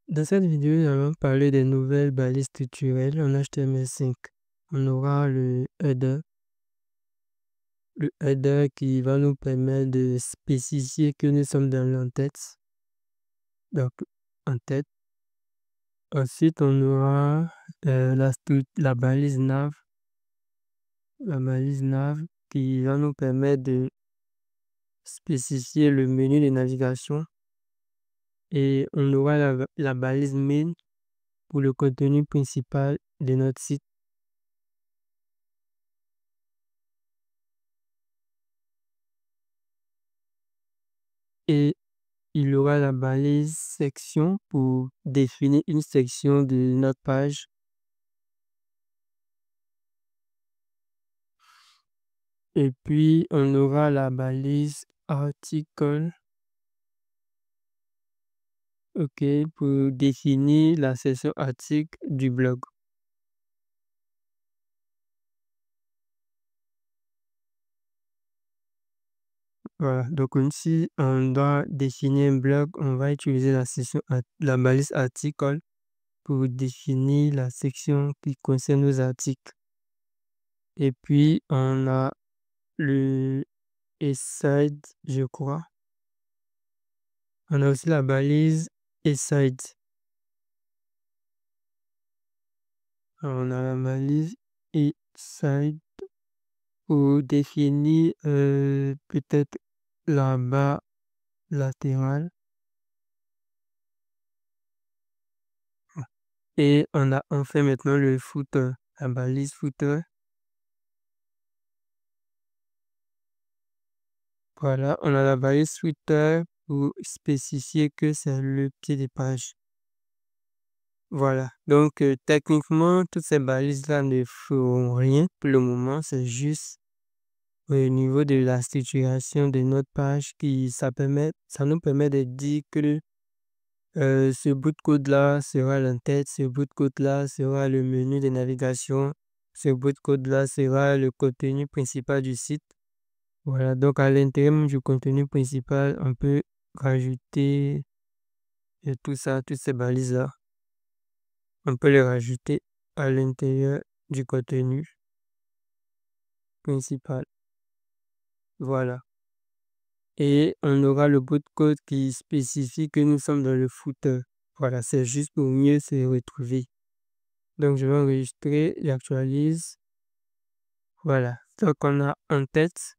Dans cette vidéo, nous allons parler des nouvelles balises structurelles en HTML5. On aura le header qui va nous permettre de spécifier que nous sommes dans l'entête. Donc, en tête. Ensuite, on aura la balise nav. La balise nav qui va nous permettre de spécifier le menu de navigation. Et on aura la balise main pour le contenu principal de notre site. Et il y aura la balise section pour définir une section de notre page. Et puis, on aura la balise article. OK, pour définir la section article du blog. Voilà, donc si on doit définir un blog, on va utiliser la balise article pour définir la section qui concerne nos articles. Et puis, on a le side, je crois. On a aussi la balise side. On a la balise side pour définir peut-être la barre latérale. Et on a enfin maintenant le footer, la balise footer. Voilà, on a la balise footer pour spécifier que c'est le pied des pages. Voilà, donc techniquement, toutes ces balises-là ne feront rien pour le moment, c'est juste au niveau de la structuration de notre page ça nous permet de dire que ce bout de code-là sera l'entête, ce bout de code-là sera le menu de navigation, ce bout de code-là sera le contenu principal du site. Voilà, donc à l'intérieur du contenu principal, on peut rajouter tout ça, toutes ces balises-là. On peut les rajouter à l'intérieur du contenu principal. Voilà. Et on aura le bout de code qui spécifie que nous sommes dans le footer. Voilà, c'est juste pour mieux se retrouver. Donc, je vais enregistrer, j'actualise. Voilà. Donc, on a en tête,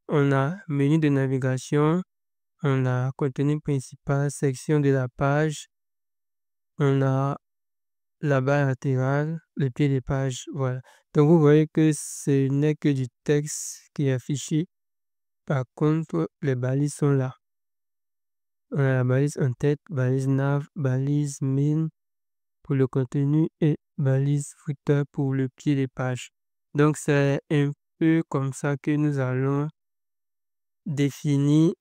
on a menu de navigation, on a contenu principal, section de la page, on a la barre latérale, le pied des pages. Voilà. Donc, vous voyez que ce n'est que du texte qui est affiché. Par contre, les balises sont là. On a la balise en tête, balise nav, balise main pour le contenu et balise footer pour le pied des pages. Donc, c'est un peu comme ça que nous allons définir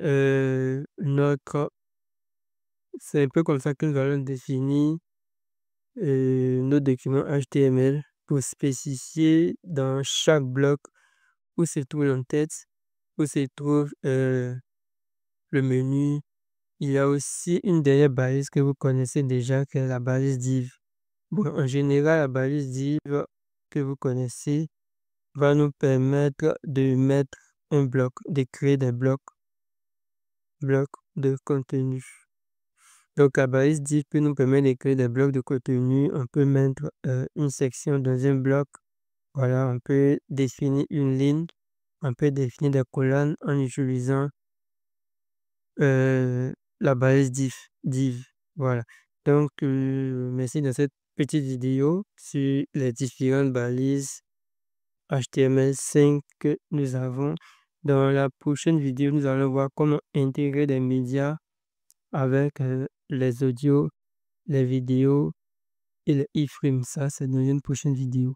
c'est un peu comme ça que nous allons définir nos documents HTML pour spécifier dans chaque bloc où se trouve l'entête, où se trouve le menu. Il y a aussi une dernière balise que vous connaissez déjà, qui est la balise div. Bon, en général, la balise div que vous connaissez va nous permettre de mettre un bloc, de créer des blocs de contenu. Donc, la balise div peut nous permettre de créer des blocs de contenu. On peut mettre une section dans un bloc. Voilà, on peut définir une ligne. On peut définir des colonnes en utilisant la balise div. Voilà. Donc, merci de cette petite vidéo sur les différentes balises HTML5 que nous avons. Dans la prochaine vidéo, nous allons voir comment intégrer des médias avec les audios, les vidéos et les iframes. Ça, c'est dans une prochaine vidéo.